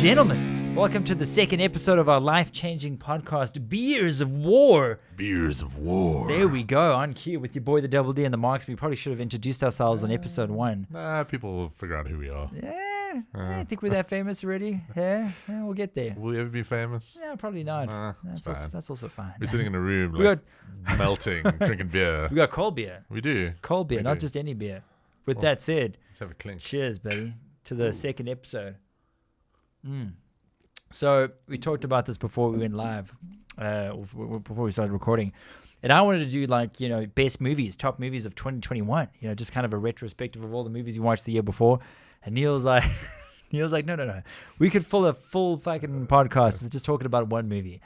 gentlemen, welcome to the second episode of our life-changing podcast, Beers of War. Beers of War. There we go, on cue with your boy, the Double D and the Marks. We probably should have introduced ourselves on episode 1. Nah, people will figure out who we are. I think we're that famous already. Yeah, we'll get there. Will we ever be famous? Yeah, probably not. That's That's also fine. We're sitting in a room, We like, melting, drinking beer. We got cold beer. We do. Cold beer, We not do. just any beer. With that said, Let's have a clink. cheers, buddy, to the second episode. So we talked about this before we went live, before we started recording, and I wanted to do best movies, top movies of 2021. Just kind of a retrospective of all the movies you watched the year before. And Neil's like, no, we could fill a full fucking podcast with just talking about one movie.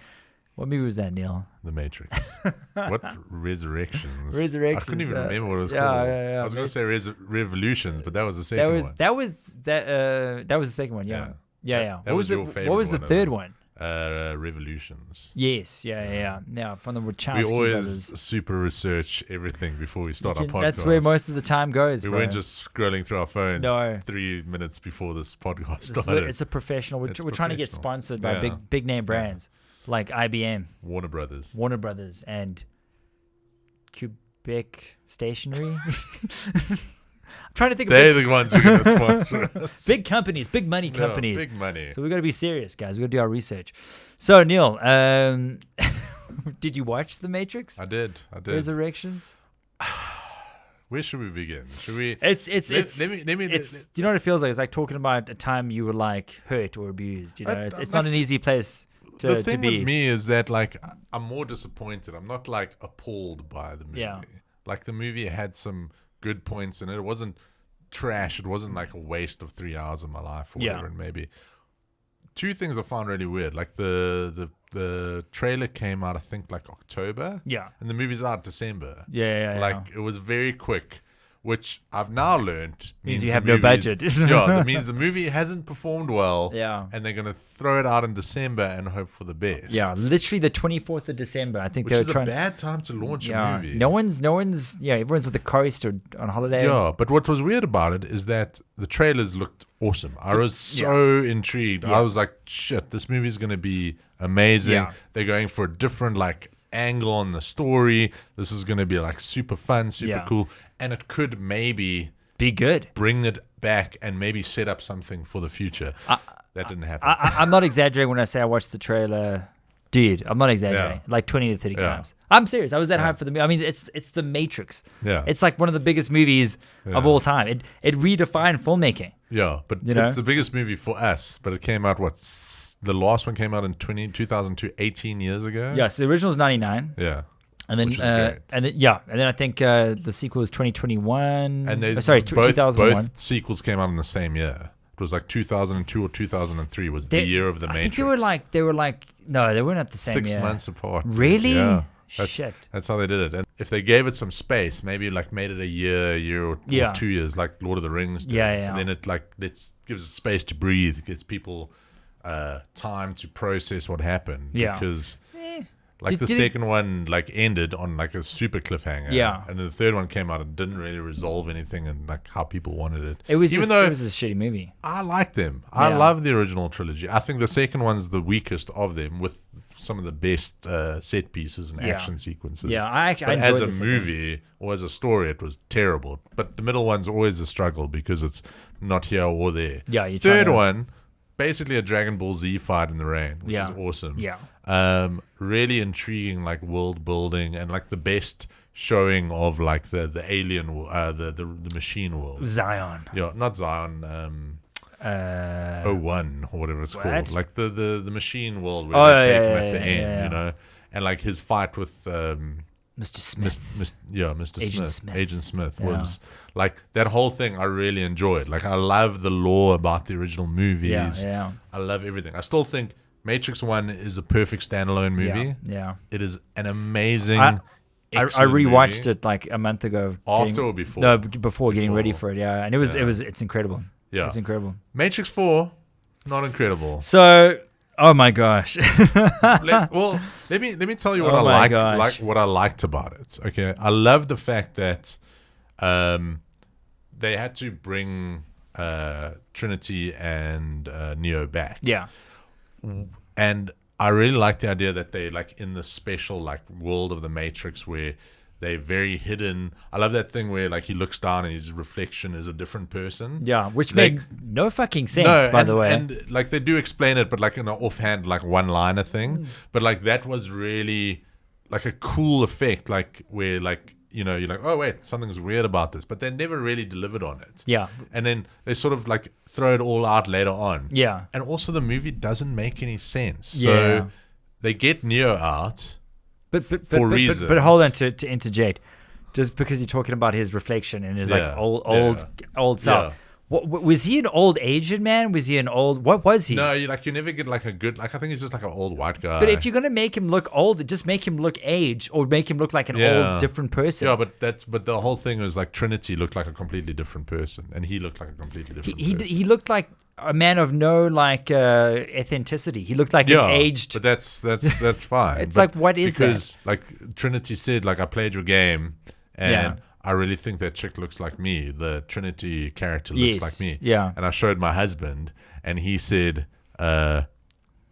What movie was that, Neil? The Matrix. What? Resurrections. Resurrections. I couldn't even remember what it was Yeah, called. yeah. I was going to say Revolutions, but that was the second one. That was the second one. Yeah. That was your favorite. What was the third one? Revolutions. Yes, yeah. Now from the Wachowski We always brothers. super research everything before we start our podcast. That's where most of the time goes. We bro. weren't just scrolling through our phones No. 3 minutes before this podcast This is started. it's a professional. We're trying to get professional. sponsored by Yeah. big name brands like IBM, Warner Brothers. Warner Brothers, and Quebec Stationery. I'm trying to think They're of the ones who are going to sponsor us. big companies, big money Yeah, companies. big money. So we got to be serious, guys. We got to do our research. So Neil, did you watch The Matrix? I did. Resurrections. Where should we begin? Should we? It's let me. do you know what it feels like? It's like talking about a time you were like hurt or abused. It's not an easy place The to thing be. with me is that I'm more disappointed. I'm not appalled by the movie. Yeah. The movie had some good points in it. It wasn't trash. It wasn't a waste of 3 hours of my life or whatever. And maybe two things I found really weird. The trailer came out, I think, October. Yeah. And the movie's out December. Yeah. It was very quick, which I've now learned Means you the have no movie's- budget. that means the movie hasn't performed well. Yeah. And they're going to throw it out in December and hope for the best. Yeah, literally the 24th of December. I think Which they were is a trying. bad time to launch a Yeah, movie. no one's. Everyone's at the coast or on holiday. Yeah, but what was weird about it is that the trailers looked awesome. I was so intrigued. Yeah. I was like, shit, this movie's going to be amazing. Yeah. They're going for a different angle on the story. This is going to be super fun, super cool. And it could maybe Be good. bring it back and maybe set up something for the future. That didn't happen. I'm not exaggerating when I say I watched the trailer. Dude, I'm not exaggerating. 20 to 30 times. I'm serious. I was that hyped for the movie. I mean, it's The Matrix. Yeah. It's one of the biggest movies of all time. It redefined filmmaking. Yeah, but it's the biggest movie for us. But it came out, the last one came out in 2002, 18 years ago? Yeah, so the original was 99. Yeah. And then, Which is great. and then I think the sequel was 2021. And there's 2001. both sequels came out in the same year. It was 2002 or 2003 was the year of the Matrix. I think they were no, they weren't at the same 6 year. months apart. Really? Yeah. Shit. That's how they did it. And if they gave it some space, maybe made it a year or 2 years, like Lord of the Rings did. Yeah. And then it gives it space to breathe, gives people time to process what happened. Yeah. Because Did the second one ended on a super cliffhanger. Yeah. And then the third one came out and didn't really resolve anything and how people wanted it. It was Even just, though it was a shitty movie. I like them. I Yeah. love the original trilogy. I think the second one's the weakest of them with some of the best set pieces and action sequences. Yeah, I But enjoyed as the a second movie or as a story, it was terrible. But the middle one's always a struggle because it's not here or there. Yeah, you Third one, basically a Dragon Ball Z fight in the rain, which is awesome. Yeah. Really intriguing, world building and the best showing of the alien, the machine world. Zion. Yeah, not Zion. 01 or whatever it's called, the machine world where they take him at the end, and his fight with Mr. Smith. Mr. Agent Smith was that whole thing. I really enjoyed. I love the lore about the original movies. Yeah. I love everything. I still think Matrix 1 is a perfect standalone movie. Yeah. It is an amazing. I excellent rewatched movie. it a month ago. After or before? No, before getting ready for it. Yeah, and it's incredible. Yeah, it's incredible. Matrix 4, not incredible. So, oh my gosh. let me tell you what what I liked about it. Okay, I love the fact that they had to bring Trinity and Neo back. Yeah. And I really like the idea that they like in the special like world of the Matrix where they're very hidden. I love that thing where like he looks down and his reflection is a different person. Yeah, which made no fucking sense, by the way. And like they do explain it, but like in an offhand, like one-liner thing. But like that was really like a cool effect, like where like, you know, you're like, oh wait, something's weird about this, but they never really delivered on it. Yeah. And then they sort of like throw it all out later on. Yeah. And also the movie doesn't make any sense. Yeah. So they get Neo out. For reasons. But hold on to interject, just because you're talking about his reflection and his like old self. Yeah. What was he an old Asian man? Was he an old? What was he? No, you never get like a good like I think he's just like an old white guy. But if you're gonna make him look old, just make him look aged or make him look like an old different person. Yeah, but the whole thing was like Trinity looked like a completely different person, and he looked like a completely different person. He looked like a man of no like authenticity. He looked like an aged. But that's fine. It's like, what is that? Because like Trinity said, like I played your game, and I really think that chick looks like me. The Trinity character looks like me. Yeah. And I showed my husband, and he said, "No,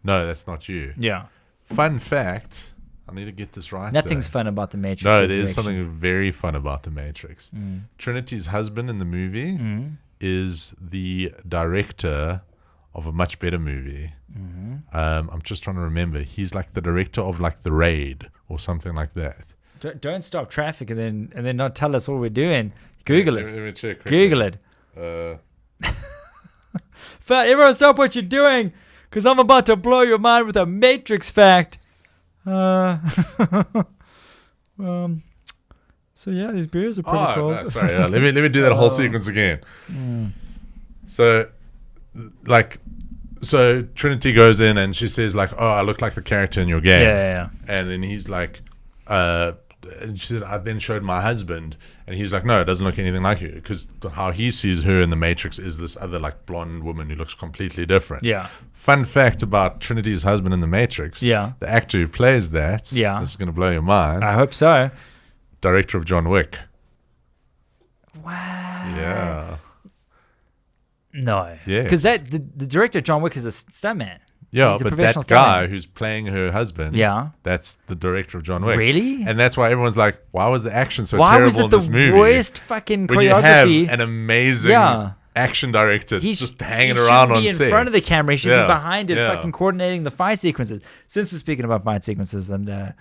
that's not you." Yeah. Fun fact. I need to get this right. Nothing's fun about the Matrix. No, there's something very fun about the Matrix. Trinity's husband in the movie is the director of a much better movie. I'm just trying to remember. He's like the director of like The Raid or something like that. Don't stop traffic and then not tell us what we're doing. Google it. Let me check quickly. Google it. Everyone stop what you're doing, because I'm about to blow your mind with a Matrix fact. So yeah, these beers are pretty cold. No, sorry. Let me do that whole sequence again. So Trinity goes in and she says like, "Oh, I look like the character in your game." Yeah. And then he's like, and she said, I then showed my husband, and he's like, no, it doesn't look anything like you, because how he sees her in the Matrix is this other like blonde woman who looks completely different. Yeah. Fun fact about Trinity's husband in the Matrix. Yeah. The actor who plays that. Yeah. This is going to blow your mind. I hope so. Director of John Wick. Wow. Yeah. No. Yeah. Because the director of John Wick is a stuntman. Yeah, He's a but professional that guy stuntman. who's playing her husband, that's the director of John Wick. Really? And that's why everyone's like, why was the action so Why terrible was it in this the movie? worst fucking When you have choreography? an amazing action director just hanging around on set. He shouldn't be in front of the camera. He should be behind it, Yeah. fucking coordinating the fight sequences. Since we're speaking about fight sequences, and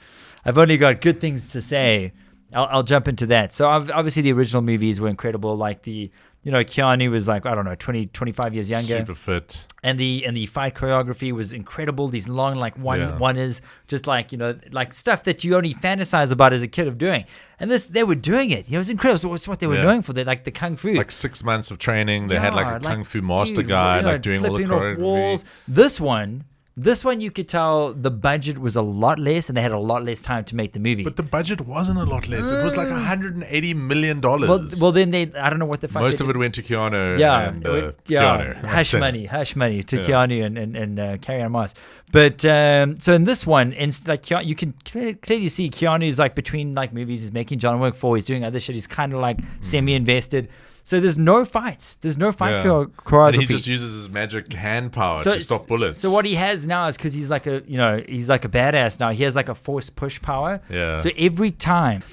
I've only got good things to say, I'll jump into that. So obviously the original movies were incredible. Like Keanu was like, I don't know, 20, 25 years younger. Super fit. And the fight choreography was incredible. These long like one-is just like, like stuff that you only fantasize about as a kid of doing. And they were doing it. It was incredible. So what's what they were doing for like the kung fu. Like 6 months of training. They had like a kung fu master dude, guy like doing all the flipping off choreography. walls. This one you could tell the budget was a lot less and they had a lot less time to make the movie. But the budget wasn't a lot less. It was like $180 million. Well, then I don't know what the fuck. Most of it went to Keanu. Keanu. Hush money to Keanu and Carrie-Anne Moss. But so in this one, like you can clearly see Keanu's like between like movies. He's making John Wick 4. He's doing other shit. He's kind of like semi-invested. So there's no fights. There's no fight choreography. And he just uses his magic hand power to stop bullets. So what he has now is, because he's like a badass now. He has like a force push power. Yeah. So every time,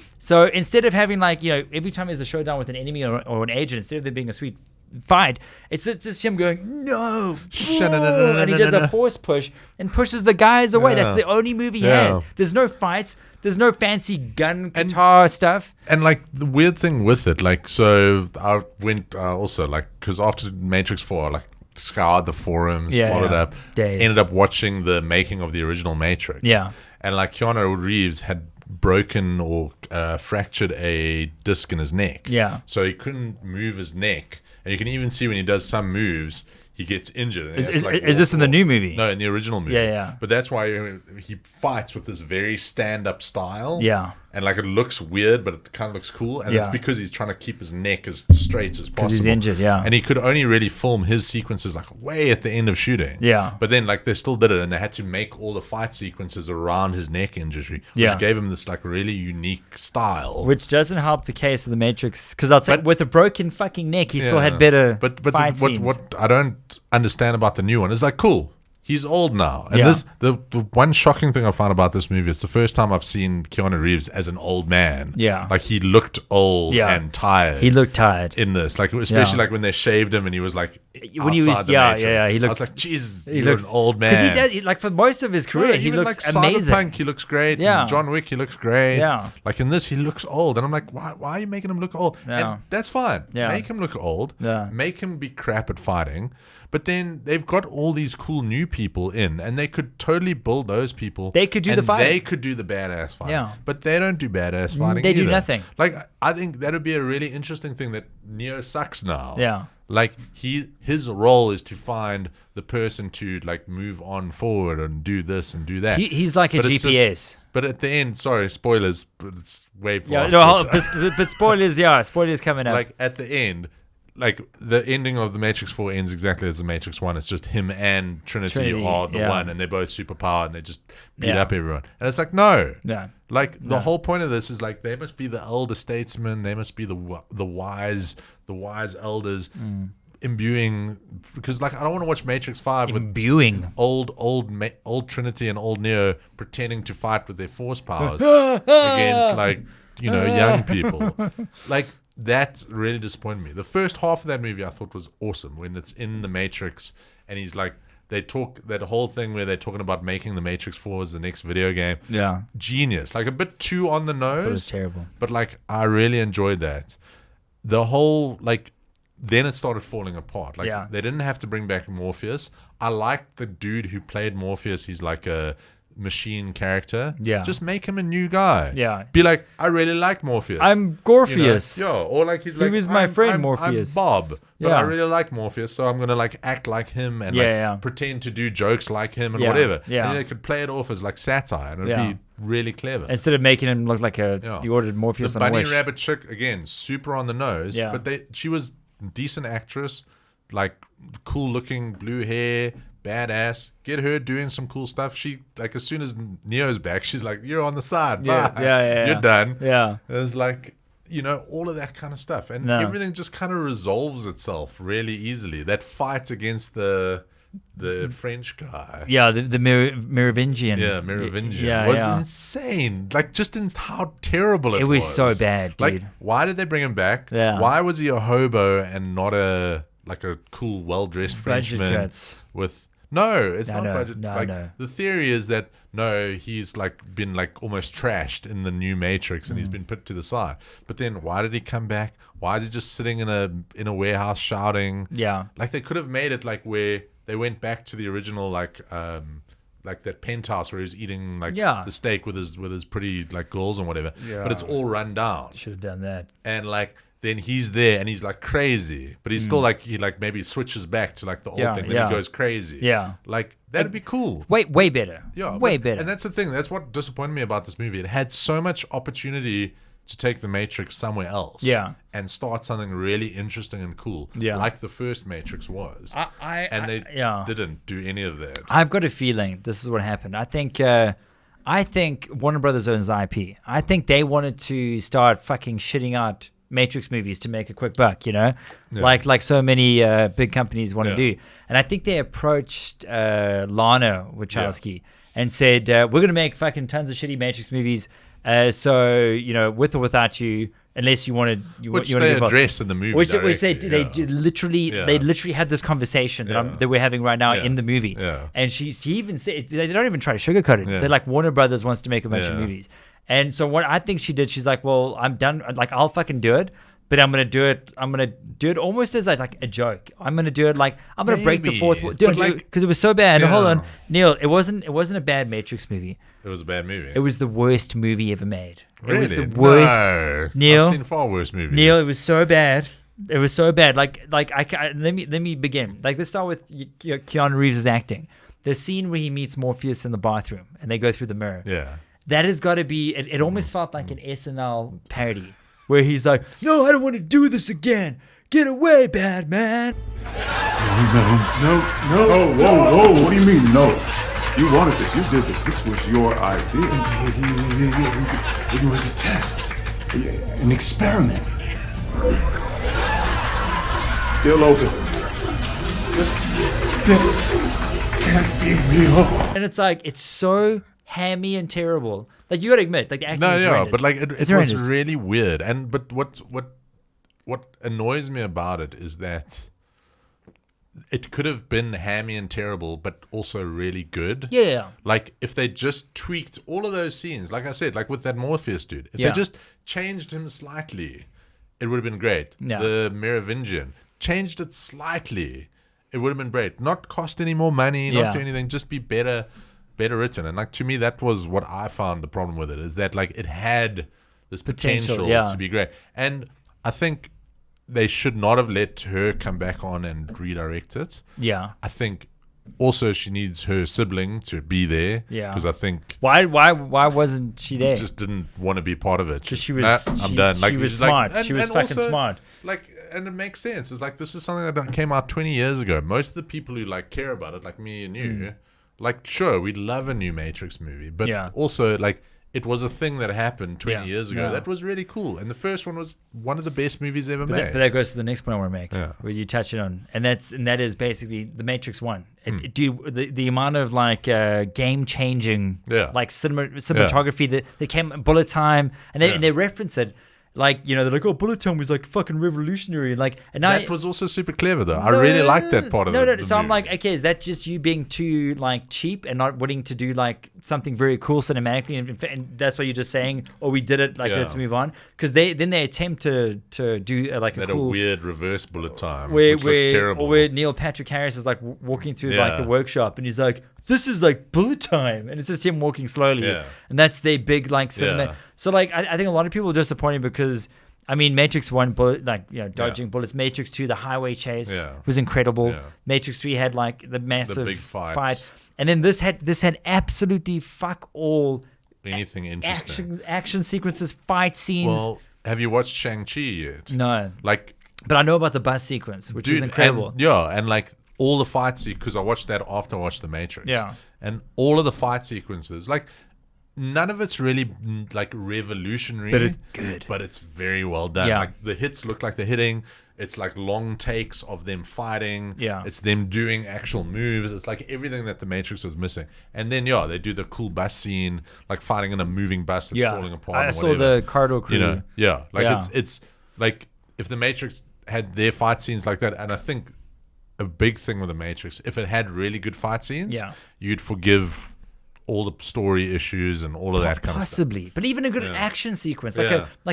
instead of having like every time there's a showdown with an enemy or an agent, instead of there being a sweet fight, it's just him going no, and he does a force push and pushes the guys away. That's the only movie he has. There's no fights. There's no fancy gun guitar stuff. And like the weird thing with it, like, so I went also like, because after Matrix 4, I like scoured the forums, followed up, ended up watching the making of the original Matrix. Yeah. And like Keanu Reeves had broken or fractured a disc in his neck. Yeah. So he couldn't move his neck. And you can even see when he does some moves, he gets injured. And Is this in the new movie? No, in the original movie. Yeah. But that's why he fights with this very stand-up style. Yeah. And like it looks weird, but it kind of looks cool. And it's because he's trying to keep his neck as straight as possible. Because he's injured, And he could only really film his sequences like way at the end of shooting. Yeah. But then like they still did it, and they had to make all the fight sequences around his neck injury, which gave him this like really unique style. Which doesn't help the case of the Matrix, because I'll say with a broken fucking neck, he still had better fight scenes. What I don't understand about the new one is like, cool. He's old now. And the one shocking thing I found about this movie, it's the first time I've seen Keanu Reeves as an old man. Yeah. Like he looked old and tired. He looked tired. In this. Like especially like when they shaved him and he was like when he was the Matrix. he looked, I was like, Jesus, he looks an old man. Because he does, like for most of his career, he looks like amazing. Cyberpunk, he looks great. Yeah. In John Wick, he looks great. Yeah. Like in this, he looks old. And I'm like, why are you making him look old? Yeah. And that's fine. Yeah. Make him look old. Yeah. Make him be crap at fighting. But then they've got all these cool new people in, and they could totally build those people. They could do the fighting. They could do the badass fighting. Yeah. But they don't do badass fighting They do either. nothing. Like, I think that would be a really interesting thing that Neo sucks now. Yeah. Like, his role is to find the person to, like, move on forward and do this and do that. He's like a GPS. But at the end, sorry, spoilers, but it's way past But spoilers coming up. Like, at the end, like the ending of the Matrix 4 ends exactly as the Matrix 1. It's just him and Trinity are the one, and they're both superpowered, and they just beat up everyone. And it's like, no. Like the whole point of this is like they must be the elder statesmen, they must be the wise elders imbuing, because like I don't want to watch Matrix 5 with old Trinity and old Neo pretending to fight with their force powers against like, you know, young people. Like that really disappointed me. The first half of that movie I thought was awesome when it's in the Matrix and he's like, they talk that whole thing where they're talking about making the Matrix 4 as the next video game. Yeah. Genius. Like a bit too on the nose. It was terrible. But like I really enjoyed that. The whole like then it started falling apart. Like they didn't have to bring back Morpheus. I liked the dude who played Morpheus. He's like a machine character. Yeah. Just make him a new guy. Yeah. Be like, I really like Morpheus. I'm Gorpheus. You know? Yeah. Or like he's like, he was my friend Morpheus. I'm Bob. But I really like Morpheus, so I'm gonna like act like him and pretend to do jokes like him and whatever. Yeah. And they could play it off as like satire and it'd be really clever. Instead of making him look like the ordered Morpheus the on bunny Wish. rabbit chick, again, super on the nose. Yeah. But she was a decent actress, like cool looking, blue hair, badass. Get her doing some cool stuff. She like as soon as Neo's back, she's like, "You're on the side. Bye. You're done." Yeah. It was like, you know, all of that kind of stuff, and everything just kind of resolves itself really easily. That fight against the French guy, the Merovingian, Merovingian, was insane. Like just in how terrible it was. It was so bad, dude. Like, why did they bring him back? Yeah. Why was he a hobo and not a cool, well-dressed Frenchman with? No, it's not budget. The theory is that he's like been like almost trashed in the new Matrix and he's been put to the side. But then why did he come back? Why is he just sitting in a warehouse shouting? Yeah. Like they could have made it like where they went back to the original like that penthouse where he was eating like the steak with his pretty like girls and whatever. Yeah. But it's all run down. Should have done that. And like then he's there and he's like crazy, but he's still like he like maybe switches back to like the old thing. Then he goes crazy. Yeah, like that'd be cool. Way better. Yeah, way better. And that's the thing. That's what disappointed me about this movie. It had so much opportunity to take the Matrix somewhere else. Yeah, and start something really interesting and cool. Yeah, like the first Matrix was. They didn't do any of that. I've got a feeling this is what happened. I think Warner Brothers owns the IP. I think they wanted to start fucking shitting out Matrix movies to make a quick buck, you know, like so many big companies want to do. And I think they approached Lana Wachowski and said, we're going to make fucking tons of shitty Matrix movies. So, you know, with or without you, unless you wanted, which they address in the movie, which they literally had this conversation that we're having right now in the movie. Yeah. And he even said, they don't even try to sugarcoat it. They're like, Warner Brothers wants to make a bunch of movies. And so what I think she did, she's like, well, I'm done. Like, I'll fucking do it, but I'm gonna do it almost as like a joke. I'm gonna do it like I'm gonna break the fourth wall, because it was so bad. Hold on, Neil. It wasn't a bad Matrix movie. It was a bad movie. It was the worst movie ever made. Really? It was the worst. No. Neil, I've seen far worse movies. Neil, it was so bad. It was so bad. Like let me begin. Like, let's start with Keanu Reeves' acting. The scene where he meets Morpheus in the bathroom and they go through the mirror. Yeah. that has got to be. It almost felt like an SNL parody where he's like, "No, I don't want to do this again. Get away, bad man." No. Whoa. What do you mean, no? You wanted this. You did this. This was your idea. It was a test. An experiment. Still open. This can't be real. And it's like, it's so hammy and terrible. Like, you got to admit, like, the acting is horrendous. but like it was horrendous. really weird. But what annoys me about it is that it could have been hammy and terrible, but also really good. Yeah. Like, if they just tweaked all of those scenes, like I said, like with that Morpheus dude, if Yeah. they just changed him slightly, it would have been great. Yeah. The Merovingian, changed it slightly, it would have been great. Not cost any more money, not Yeah. do anything, just be better written. And like, to me, that was what I found the problem with it, is that like it had this potential yeah. to be great. And I think they should not have let her come back on and redirect it. Yeah. I think also she needs her sibling to be there. Yeah. Because I think Why wasn't she there? just didn't want to be part of it. Because she was, I'm done. She was smart. She was fucking also, smart. Like, and it makes sense. It's like, this is something that came out 20 years ago. Most of the people who like care about it, like me and you, like, sure, we'd love a new Matrix movie, but Yeah. also like, it was a thing that happened 20 Yeah. years ago. Yeah. that was really cool. And the first one was one of the best movies ever But made. that goes to the next point I want to make, Yeah. where you touch it on, and that is basically the Matrix 1. The amount of like game changing, Yeah. like cinematography that came bullet time, and they reference it. Like, you know, they're like, oh, bullet time was like fucking revolutionary, and like, and that was also super clever, though. I really liked that part of it. No. So I'm like, okay, is that just you being too like cheap and not willing to do like something very cool cinematically, and that's what you're just saying? Or we did it, like, Yeah. let's move on, because they attempt to do like that a cool weird reverse bullet time, where which looks terrible. or where Neil Patrick Harris is like walking through like Yeah. the workshop, and he's like, this is like bullet time, and it's just him walking slowly, Yeah. and that's their big like cinema. Yeah. So like I think a lot of people are disappointed because, I mean, Matrix 1, bullet, like, you know, dodging bullets. Matrix 2, the highway chase was incredible. Yeah. Matrix 3 had like the massive big fights. fight, and then this had absolutely fuck all Anything interesting. action sequences, fight scenes. Well, have you watched Shang-Chi yet? No, Like, but I know about the bus sequence, which is incredible. And like all the fight because I watched that after I watched The Matrix. Yeah. And all of the fight sequences, like, none of it's really like revolutionary, But it's good. But it's very well done. Yeah. Like, the hits look like they're hitting. It's like long takes of them fighting. Yeah. It's them doing actual moves. It's like everything that The Matrix was missing. And then they do the cool bus scene, like fighting in a moving bus that's falling apart. I or saw whatever. the corridor crew. You know, like Yeah. it's like if The Matrix had their fight scenes like that, and I think a big thing with The Matrix, if it had really good fight scenes, you'd forgive all the story issues and all of that kind of stuff. Possibly, but even a good action sequence, like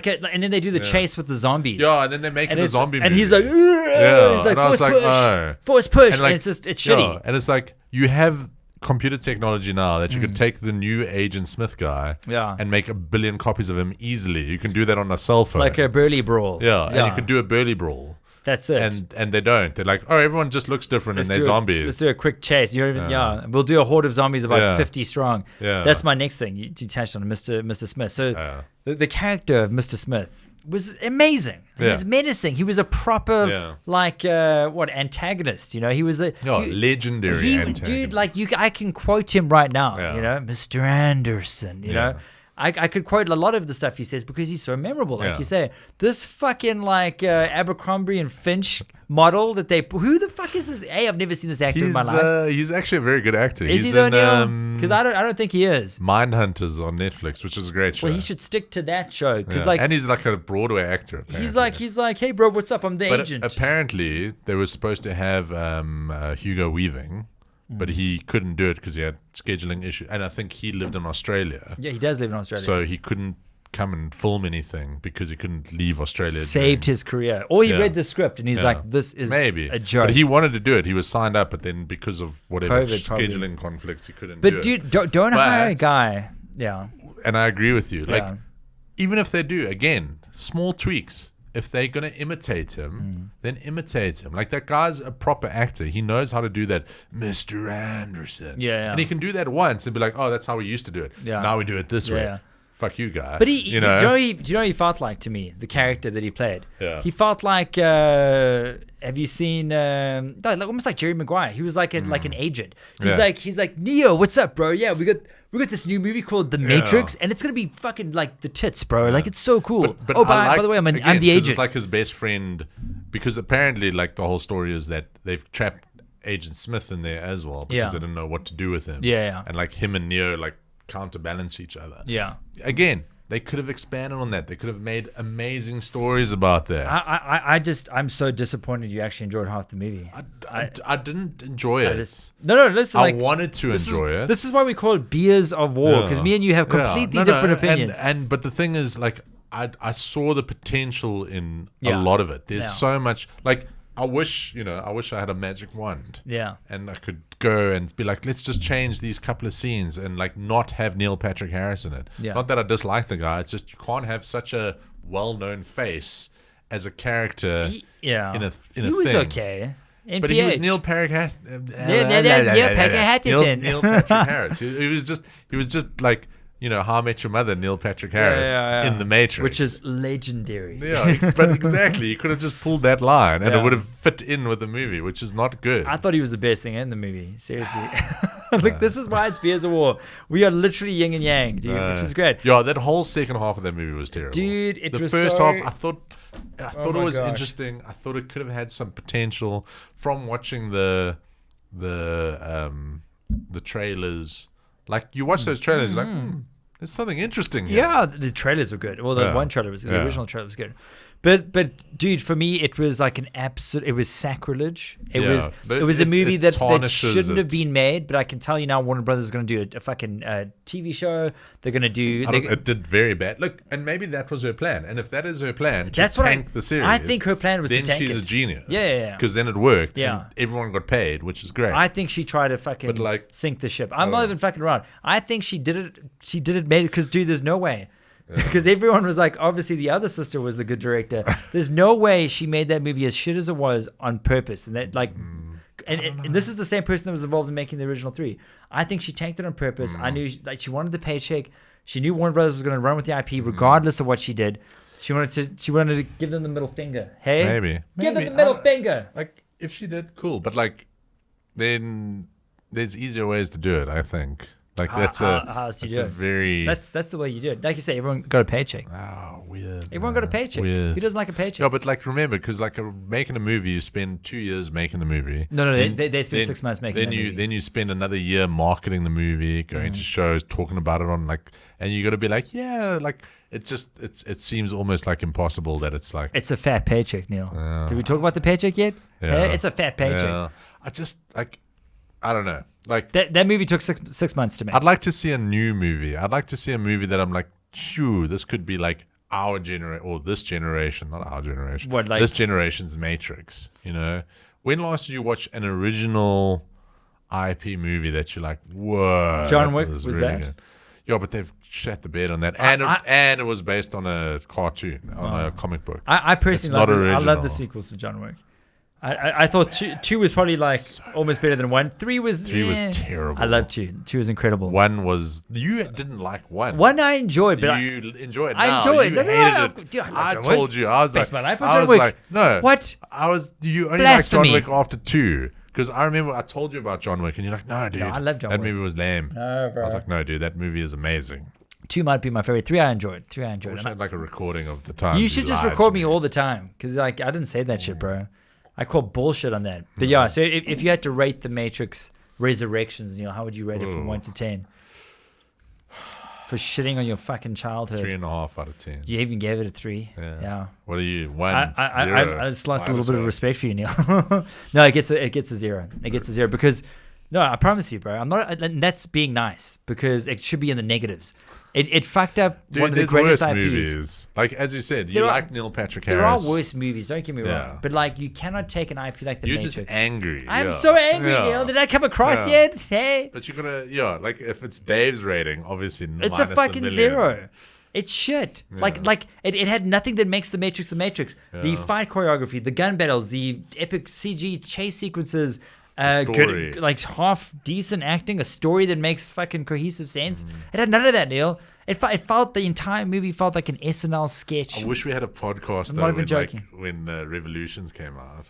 Yeah. and then they do the chase with the zombies. Yeah, and then they make it a zombie movie. and he's like, Yeah, he's like, and I was like, oh. force push, And, like, and it's shitty. Yeah, and it's like, you have computer technology now that you could take the new Agent Smith guy and make 1 billion copies of him easily. You can do that on a cell phone. Like a Burly Brawl. Yeah, and you can do a Burly Brawl. That's it. And they don't. They're like, oh, everyone just looks different and they're zombies. Let's do a quick chase. You don't even, we'll do a horde of zombies about 50 strong. Yeah. That's my next thing. You touched on Mr. Smith. So the character of Mr. Smith was amazing. He was menacing. He was a proper antagonist. You know, he was a legendary antagonist. Dude, like I can quote him right now. You know, Mr. Anderson. You know. I could quote a lot of the stuff he says because he's so memorable. Like you say, this fucking like Abercrombie and Finch model that who the fuck is this? Hey, I've never seen this actor in my life. He's actually a very good actor. Is he's he though, Neil? Because I don't think he is. Mindhunters on Netflix, which is a great show. Well, he should stick to that show because and he's like a Broadway actor. Apparently. He's like, hey bro, what's up? I'm the agent. Apparently, they were supposed to have Hugo Weaving. But he couldn't do it because he had scheduling issues. And I think he lived in Australia. Yeah, he does live in Australia. So he couldn't come and film anything because he couldn't leave Australia. Saved his career. Or he read the script and he's like, this is a joke. But he wanted to do it. He was signed up, but then because of whatever COVID, scheduling conflicts, he couldn't do it. But dude, don't hire a guy. Yeah. And I agree with you. Like, even if they do, again, small tweaks. if they're gonna imitate him, then imitate him. Like that guy's a proper actor. He knows how to do that, Mr. Anderson. Yeah. And he can do that once and be like, oh, that's how we used to do it. Yeah. Now we do it this way. Yeah. Fuck you, guy. But do you know? you know what he felt like to me? The character that he played. Yeah. He felt like. Have you seen? No, like almost like Jerry Maguire. He was like an agent. He's like Neo. What's up, bro? Yeah, we got this new movie called The Matrix, and it's gonna be fucking like the tits, bro. Like it's so cool. But by the way, I'm the agent. It's like his best friend, because apparently, like the whole story is that they've trapped Agent Smith in there as well because they didn't know what to do with him. Yeah. And like him and Neo like counterbalance each other. Yeah. Again, they could have expanded on that. They could have made amazing stories about that. I'm so disappointed you actually enjoyed half the movie. I didn't enjoy it. No, listen. I wanted to enjoy it. This is why we call it Beers of War, because me and you have completely different opinions. But the thing is, like, I saw the potential in a lot of it. There's so much, like, I wish I had a magic wand. Yeah. And I could go and be like, let's just change these couple of scenes and like not have Neil Patrick Harris in it. Yeah. Not that I dislike the guy. It's just you can't have such a well-known face as a character in a he thing. was okay. But he was Neil Patrick Harris. Neil Patrick Harris. He was just like, you know, How I Met Your Mother, Neil Patrick Harris in The Matrix. Which is legendary. Yeah, but exactly. You could have just pulled that line and it would have fit in with the movie, which is not good. I thought he was the best thing in the movie. Seriously. Look, this is why it's Beers of War. We are literally yin and yang, dude, which is great. Yeah, that whole second half of that movie was terrible. Dude, it the was first so... half, I thought it was interesting. I thought it could have had some potential from watching the trailers. Like, you watch those trailers, you're like, there's something interesting here. Yeah, the trailers were good. Well, the one trailer was good. The original trailer was good. But dude, for me, it was like an absolute. It was sacrilege. It was a movie that shouldn't have been made. But I can tell you now, Warner Brothers is going to do a fucking TV show. They're going to do. It did very bad. Look, and maybe that was her plan. And if that is her plan, to tank the series, I think her plan was to tank it. Then she's a genius. Yeah. Because then it worked. Yeah. And everyone got paid, which is great. I think she tried to fucking sink the ship. I'm not even fucking around. I think she did it. She did it. Made it because, dude, there's no way. Because everyone was like, obviously the other sister was the good director. There's no way she made that movie as shit as it was on purpose. And that, like, and this is the same person that was involved in making the original 3. I think she tanked it on purpose. I knew she wanted the paycheck. She knew Warner Brothers was going to run with the IP regardless of what she did. She wanted to give them the middle finger. Hey, maybe give them the middle finger. Like, if she did, cool. But like, then there's easier ways to do it, I think. Like, that's a very... That's the way you do it. Like you say, everyone got a paycheck. Oh, weird. Everyone got a paycheck. Weird. Who doesn't like a paycheck? No, but like, remember, because like making a movie, you spend 2 years making the movie. No, they spend 6 months making the movie. Then you spend another year marketing the movie, going to shows, talking about it on like... And you got to be like, yeah, like... It seems almost like impossible that it's like... It's a fat paycheck, Neil. Did we talk about the paycheck yet? Yeah. It's a fat paycheck. Yeah. I just, like... I don't know. Like, that movie took six months to make. I'd like to see a new movie. I'd like to see a movie that I'm like, shoo, this could be like our generation, or this generation, not our generation. What, like this generation's Matrix, you know? When last did you watch an original IP movie that you're like, whoa. John Wick, was really that? Good. Yeah, but they've shat the bed on that. And it was based on a cartoon, on a comic book. I personally love the sequels to John Wick. I thought two was probably like almost better than 1. 3 was terrible. I love 2. 2 was incredible. 1 was, you didn't like 1. 1 I enjoyed, but you enjoyed it. I enjoyed it. Hated it. Dude, I told you, I was like, no. What? You only liked John Wick after 2. Because I remember I told you about John Wick, and you're like, no, dude, I love John Wick. That movie was lame. No, bro. I was like, no, dude, that movie is amazing. 2 might be my favorite. 3 I enjoyed. I wish I had like a recording of the time. You should just record me all the time, because like I didn't say that shit, bro. I call bullshit on that. But yeah, so if you had to rate The Matrix Resurrections, Neil, how would you rate it from 1 to 10? For shitting on your fucking childhood. 3.5 out of 10. You even gave it a 3. Yeah. What are you? 1, I just lost a little bit of respect for you, Neil. No, it gets a 0. It gets a 0 because... No, I promise you, bro. I'm not. And that's being nice, because it should be in the negatives. It fucked up one of the greatest IPs. Movies. Like, as you said, you like Neil Patrick Harris. There are worse movies. Don't get me wrong. But like, you cannot take an IP like The Matrix. You're just angry. I'm so angry, Neil. Did I come across yet? Hey. But you're gonna, like if it's Dave's rating, obviously it's a fucking 0. It's shit. Like it had nothing that makes the Matrix the Matrix. The fight choreography, the gun battles, the epic CG chase sequences, story. good, like half decent acting, a story that makes fucking cohesive sense. It had none of that, Neil. It felt the entire movie felt like an SNL sketch. I wish we had a podcast I'm though not even joking. when Revolutions came out.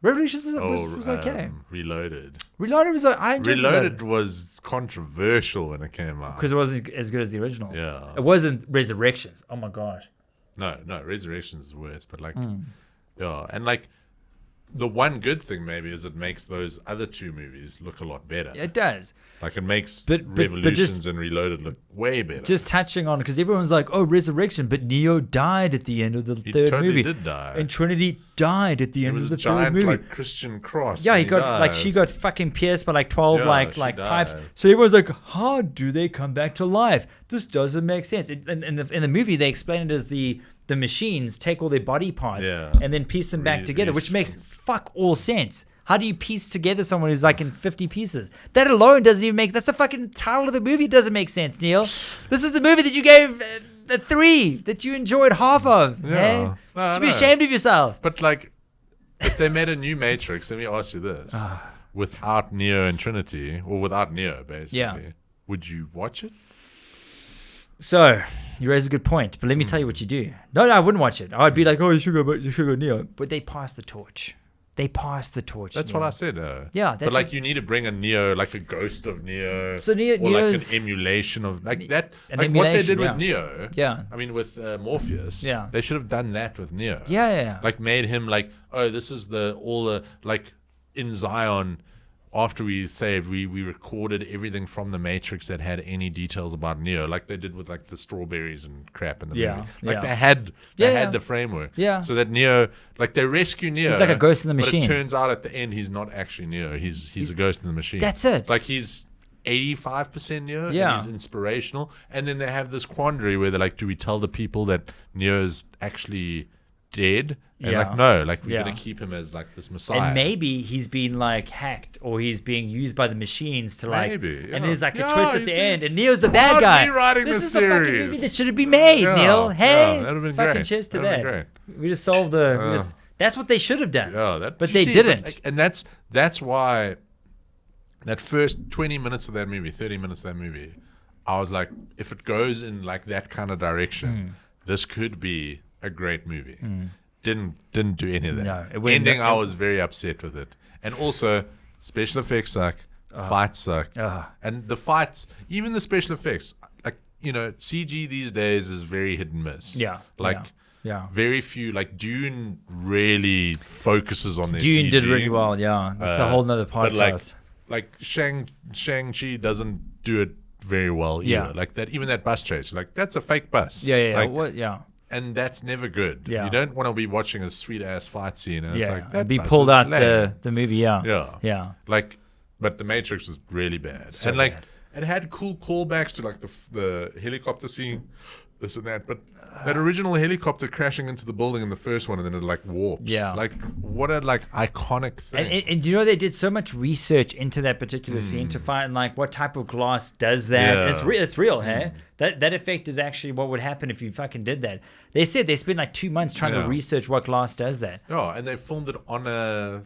Revolutions was okay. Reloaded. Reloaded was I enjoyed Reloaded was controversial when it came out. because it wasn't as good as the original. Yeah. It wasn't Resurrections. Oh my gosh. No, Resurrections is worse, but yeah, and like the one good thing maybe is it makes those other two movies look a lot better. It does. Like it makes But Revolutions just- and Reloaded look way better. Just touching on, because everyone's like, oh, Resurrection, but Neo died at the end of the He third totally movie. did die. And Trinity died at the It end was of a the third giant movie. like Christian cross. Yeah, and he got like she dies. got fucking pierced by like 12 Yeah, like she pipes. dies. So everyone's like, how do they come back to life? This doesn't make sense. In the movie, they explain it as the machines take all their body parts and then piece them back together, which makes fuck all sense. How do you piece together someone who's like in 50 pieces? That alone doesn't even make. That's the fucking title of the movie. It doesn't make sense, Neil. This is the movie that you gave a 3 that you enjoyed half of. Yeah. Hey? No, You I should be know. ashamed of yourself. But like, if they made a new Matrix, let me ask you this: without Neo and Trinity, or without Neo, basically, would you watch it? So you raise a good point, but let me tell you what you do. No, I wouldn't watch it. I'd be like, oh, you should go Neo. But they passed the torch. They passed the torch. That's Neo. what I said. Yeah, that's but like what- you need to bring a Neo, like a ghost of Neo, So Neo- or like Neo's- an emulation of like that. An Like what they emulation, did with Neo. Yeah. I mean, with Morpheus. Yeah. They should have done that with Neo. Yeah. Like made him like, oh, this is all the like in Zion. After we saved, we recorded everything from the Matrix that had any details about Neo, like they did with like the strawberries and crap in the movie. Like they had the framework. Yeah. So that Neo, like they rescue Neo. He's like a ghost in the machine. But it turns out at the end he's not actually Neo. He's a ghost in the machine. That's it. Like he's 85% Neo. Yeah. And he's inspirational. And then they have this quandary where they're like, do we tell the people that Neo's actually dead? And like, no, like we're gonna keep him as like this messiah. And maybe he's been like hacked or he's being used by the machines to like. Maybe, And yeah. there's like a Yeah, twist at you the see, end, and Neo's the bad hard guy. rewriting This the is the fucking series. movie that should have been made, Yeah, Neil. Hey, that'd have been fucking great. cheers to That'd that. have been We just solved the. That's what they should have done. Yeah, but you they see, didn't. like, and that's why that first 20 minutes of that movie, 30 minutes of that movie, I was like, if it goes in like that kind of direction, this could be a great movie. Didn't do any of that. No, it wouldn't- Ending, I was very upset with it. And also, special effects suck. Fights sucked. And the fights, even the special effects, like, you know, CG these days is very hit and miss. Yeah, Like, yeah. very few, like Dune really focuses on their Dune CG. did really well. Yeah, that's a whole nother But podcast. like Shang-Chi doesn't do it very well either. Yeah. Like that, even that bus chase, like that's a fake bus. Yeah. Like, What? Yeah. and that's never good. Yeah. You don't want to be watching a sweet ass fight scene. And it's like that It'd be bus pulled is out lame. the movie. Yeah. Like, but the Matrix was really bad. So and like bad. it had cool callbacks to like the helicopter scene, this and that. But that original helicopter crashing into the building in the first one, and then it like warps. Yeah. Like what a like iconic thing. And you know they did so much research into that particular scene to find like what type of glass does that. Yeah. And it's real, hey? That effect is actually what would happen if you fucking did that. They said they spent like 2 months trying to Yeah. research what glass does that. Yeah, and they filmed it on a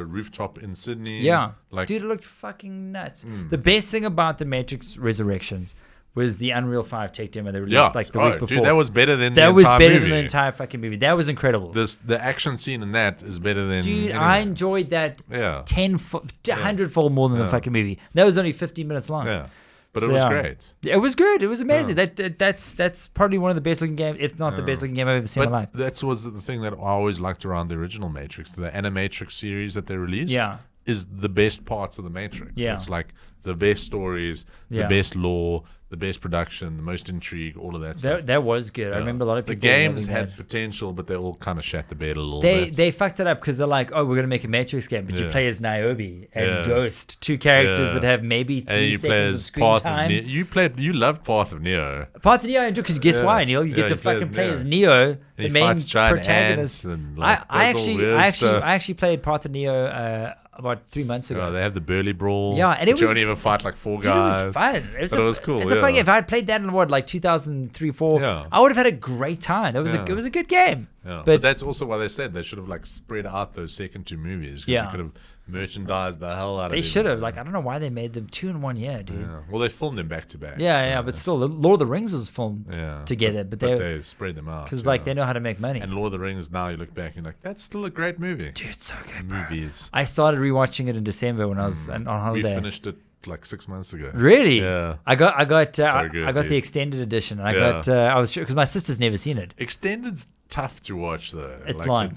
rooftop in Sydney. Yeah, like dude, it looked fucking nuts. The best thing about the Matrix Resurrections was the Unreal 5 take demo they released like the week before. Dude, that was better than That the was entire better movie. than the entire fucking movie. That was incredible. The action scene in that is better than Dude, anything. I enjoyed that Yeah. 100-fold more than the fucking movie. That was only 15 minutes long. Yeah, but So, it was yeah. great. It was good. It was amazing. That's probably one of the best looking games, if not the best looking game I've ever seen in my life. But that was the thing that I always liked around the original Matrix. The Animatrix series that they released is the best parts of the Matrix. Yeah. It's like the best stories, the Yeah. best lore, the best production, the most intrigue, all of that stuff. That was good. I remember a lot of The people games loving had that. potential, but they all kind of shat the bed a little bit. They fucked it up because they're like, oh, we're gonna make a Matrix game, but you Yeah. play as Niobe and Yeah. Ghost, two characters Yeah. that have maybe And 3 you play seconds of as screen Path time. of Neo. You loved Path of Neo. Path of Neo, I enjoy because guess Yeah. why, Neil? You get Yeah, to you play as fucking play Neo. as Neo, the he main fights giant protagonist. ants and, like, I does all weird stuff. actually played Path of Neo about 3 months ago. They have the Burley Brawl. Yeah, and it which you was- only ever fight like 4 Dude, guys. it was fun. It was cool, It's a fun yeah. game. If I had played that in like 2003, 4, Yeah. I would have had a great time. It was a good game. Yeah. But But that's also why they said they should have like spread out those second 2 movies. 'Cause Yeah. you could have merchandised the hell out of they it. should have. Like, I don't know why they made them 2 in 1 year, dude. Yeah. Well, they filmed them back to back. Yeah, so- but still, Lord of the Rings was filmed Yeah. together, but But they they spread them out. because yeah. like they know how to make money. And Lord of the Rings, now you look back and you're like, that's still a great movie. Dude, it's so good, bro. Movies. I started rewatching it in December when I was on We holiday. finished it like 6 months ago. Really? Yeah. I got good, I got the dude. extended edition. And I Yeah. got I was sure because my sister's never seen it. Extended's tough to watch though. It's like, long.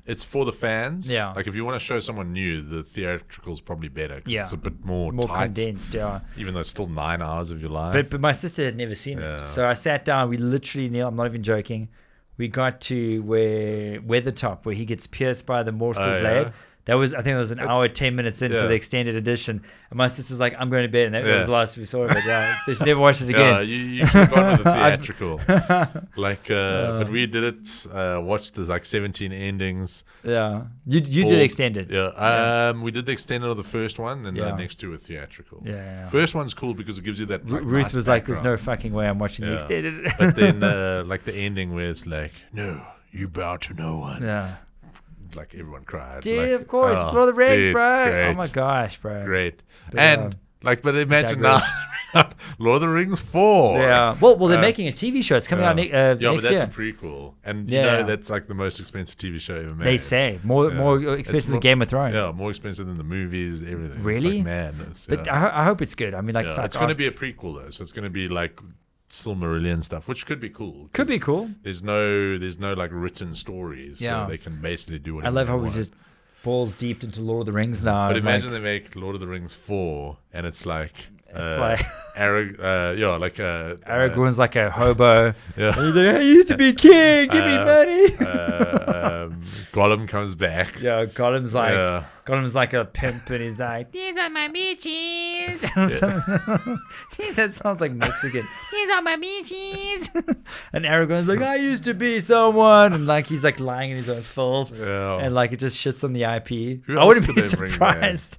It's for the fans. Yeah. Like if you want to show someone new, the theatrical's probably better. 'Cause Yeah. It's a bit more More tight. condensed, yeah. Even though it's still 9 hours of your life. But my sister had never seen Yeah. it, so I sat down. We literally, Neil, I'm not even joking. We got to where Weathertop, where he gets pierced by the mortal Oh, blade. yeah? That was, I think, it was an hour, 10 minutes into yeah. the extended edition, and my sister's like, "I'm going to bed," and that Yeah. was the last we saw of it. Yeah, so she never watched it yeah, again. you should have gone with the theatrical. But we did it, watched the like 17 endings. Yeah, you did All- extended. Yeah. We did the extended of the first one, and Yeah. the next 2 were theatrical. Yeah. First one's cool because it gives you that. Like, Ruth nice was like, "There's no background. fucking way I'm watching the Yeah. extended." But then, like the ending where it's like, no, you bow to no one. Yeah, Like everyone cried. dude, like, of course, oh, it's Lord of the Rings, dude, bro. Great, Oh my gosh, bro. great. But, And but imagine now, digress. Lord of the Rings 4. Yeah. Well, they're making a TV show. It's coming out Yeah, but next that's year. a prequel, and Yeah. you know that's like the most expensive TV show ever made. They say more It's expensive than more- Game of Thrones. Yeah, more expensive than the movies, everything. Really? It's like madness. But yeah. I hope it's good. I mean, like, Yeah, fuck, it's going to after- be a prequel though, so it's going to be like Silmarillion stuff, which could be cool. Could be 'cause cool. There's no like written stories, Yeah. so they can basically do I whatever. love they how we want. just balls deep into Lord of the Rings now. But and, imagine like, they make Lord of the Rings 4, and it's like. like- Aragorn's like a hobo. Yeah. And he's like, I used to be king. Give me money. Gollum comes back. Yeah, Gollum's like Yeah. Gollum's like a pimp, and he's like, "These are my bitches." That sounds like Mexican. These are my bitches. And Aragorn's like, "I used to be someone," and like he's like lying in his own filth, Yeah. and like it just shits on the IP. Who I else wouldn't could be they bring surprised.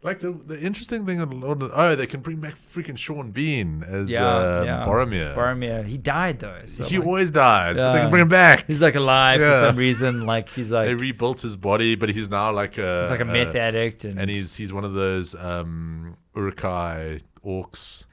Like the interesting thing on Lord of they can bring back freaking Sean Bean as Yeah, Boromir. Boromir, he died though. So He like, always dies, but they Yeah. can bring him back. he's like alive for Yeah. some reason. Like he's like They rebuilt his body, but he's now like he's like a meth addict, and he's one of those Uruk-hai orcs.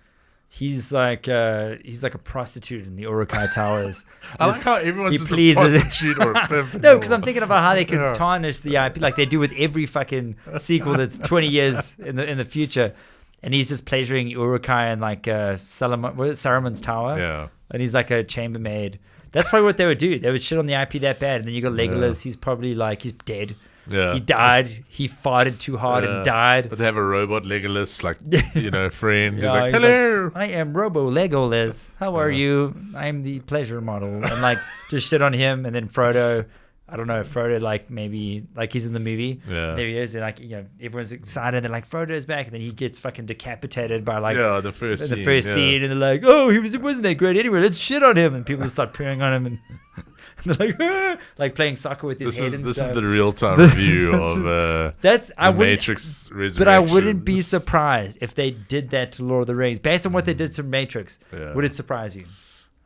he's like a prostitute in the Uruk-hai Towers. I like how everyone's he just pleases- a prostitute or a pimp. No, because I'm thinking about how they can Yeah. tarnish the IP like they do with every fucking sequel that's 20 years in the future. And he's just pleasuring Uruk-hai and like Saruman's tower. Yeah. And he's like a chambermaid. That's probably what they would do. They would shit on the IP that bad. And then you got Legolas. He's probably like, he's dead. Yeah. He died. He farted too hard and died. But they have a robot Legolas, like, friend. He's Yeah, like, he's hello. I am Robo Legolas. How are you? I'm the pleasure model. And like just shit on him. And then Frodo, I don't know, Frodo like maybe like he's in the movie. Yeah. There he is. And like, everyone's excited. They're like, Frodo's back. And then he gets fucking decapitated by like Yeah, the first in scene. the first yeah. scene. And they're like, oh, wasn't that great anyway. Let's shit on him. And people start peeing on him. And they're like, ah, like playing soccer with his head and This stuff. is the real-time review of That's I the wouldn't, Matrix Resurrections. but I wouldn't be surprised if they did that to Lord of the Rings based on what they did to Matrix. Yeah. Would it surprise you?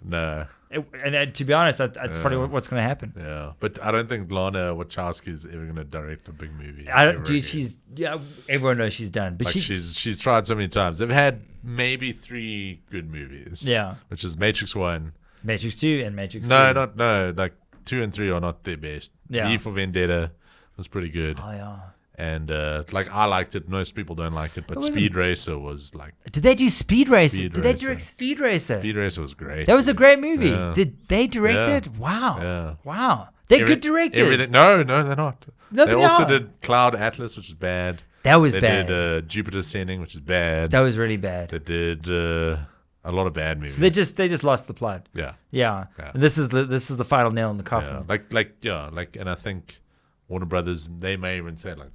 No. And to be honest, that's probably what's going to happen. Yeah. But I don't think Lana Wachowski is ever going to direct a big movie. I don't, ever dude. again. Everyone knows she's done, but Like she's tried so many times. They've had maybe 3 good movies. Yeah. Which is Matrix 1. Matrix 2 and Matrix. 3. No. Like 2 and 3 are not their best. Yeah. V for Vendetta was pretty good. Oh yeah. And like I liked it. Most people don't like it, but wasn't- Speed Racer was like Did they do Speed Racer? Speed Did they Racer. direct Speed Racer? Speed Racer was great. That was a great movie. Yeah. Did they direct Yeah. it? Wow. Yeah. Wow. They're Every- good directors. Everything. No, they're not. No, they they also are. did Cloud Atlas, which is bad. That was They bad. did Jupiter Ascending, which is bad. That was really bad. They did a lot of bad movies. So they just lost the plot. yeah, Yeah. Yeah. And this is the final nail in the coffin. yeah. And I think Warner Brothers, they may even say like,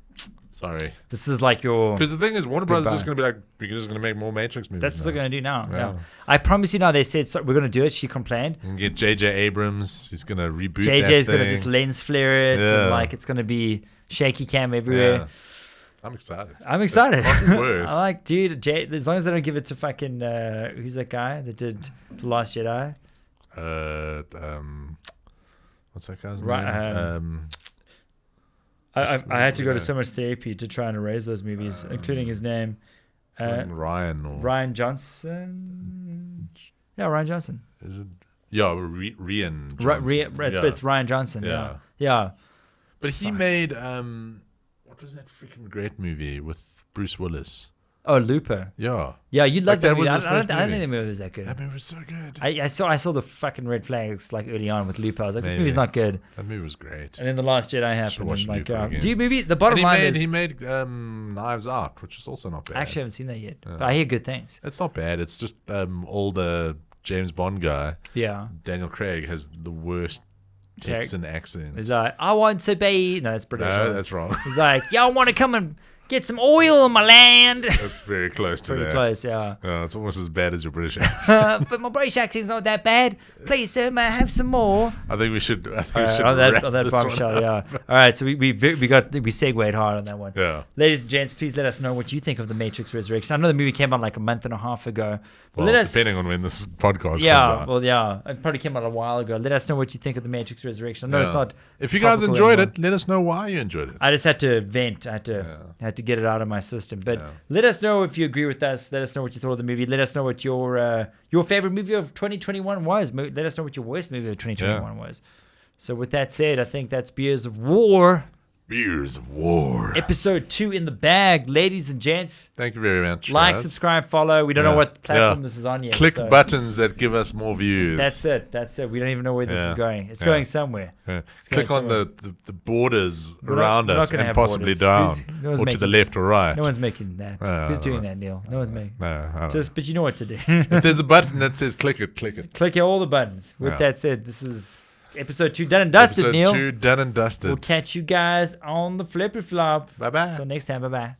Sorry. This is like your. Because the thing is, Warner Brothers is Goodbye. going to be like, we're just going to make more Matrix movies. That's what they're now. going to do now. Yeah. Yeah. I promise you now, they said, we're going to do it. She complained. You can get J.J. Abrams. He's going to reboot JJ's that going to thing. just lens flare it. Yeah. And like, it's going to be shaky cam everywhere. Yeah. I'm excited. I'm excited. It's fucking worse. I like, dude, as long as they don't give it to fucking, who's that guy that did The Last Jedi? What's that guy's Right, name? I had to go to so much therapy to try and erase those movies, including his name. Something Ryan or Ryan Johnson. Yeah, Ryan Johnson. is it? Yeah, Rian. But it's Ryan Johnson. Yeah. Yeah. But he made what was that freaking great movie with Bruce Willis? Oh, Looper. Yeah, Yeah, you Like like that that movie. was I his don't first think movie. the movie was that good. that movie was so good. I saw the fucking red flags like early on with Looper. I was like, this Maybe. movie's not good. That movie was great. And then The Last Jedi Should happened. watch And like, Looper again. do you movie? The bottom line is, He made Knives Out, which is also not bad. I actually haven't seen that yet, but I hear good things. It's not bad. It's just older James Bond guy, Yeah, Daniel Craig, has the worst Texan accent. he's like, I want to be. No, it's British. No, that's wrong. He's like, y'all want to come and get some oil on my land? That's very close to Pretty that. close, yeah. It's almost as bad as your British accent. But my British accent's not that bad. Please, sir, may I have some more? I think we should. On that bombshell, yeah. All right, so we segued hard on that one. Yeah. Ladies and gents, please let us know what you think of the Matrix Resurrection. I know the movie came out like a month and a half ago. Well, Let us- depending on when this podcast comes Yeah, out. well, yeah, it probably came out a while ago. Let us know what you think of the Matrix Resurrection. I know it's Yeah. not. If you guys topical enjoyed anymore. it, let us know why you enjoyed it. I just had to vent. I had to get it out of my system. But let us know if you agree with us. Let us know what you thought of the movie. Let us know what your favorite movie of 2021 was. Let us know what your worst movie of 2021 was. So with that said, I think that's Beers of War. Beers of War. Episode 2 in the bag, ladies and gents. Thank you very much. Like, guys. subscribe, follow. We don't know Yeah. what platform Yeah. this is on yet. Click so buttons that give us more views. That's it. We don't even know where this Yeah. is going. It's Yeah. going somewhere. Yeah. It's going Click on somewhere. the borders We're not- around we're not us gonna and have possibly borders. down, No one's or to the making- left or right. No one's making that. I Who's don't doing know. that, Neil? No one's making. No, I don't But you know what to do. know. If there's a button that says click it, click it. Click all the buttons. With Yeah. that said, this is episode 2 done and dusted, Episode Neil. 2 done and dusted. We'll catch you guys on the flippy flop. Bye bye. Until next time, bye bye.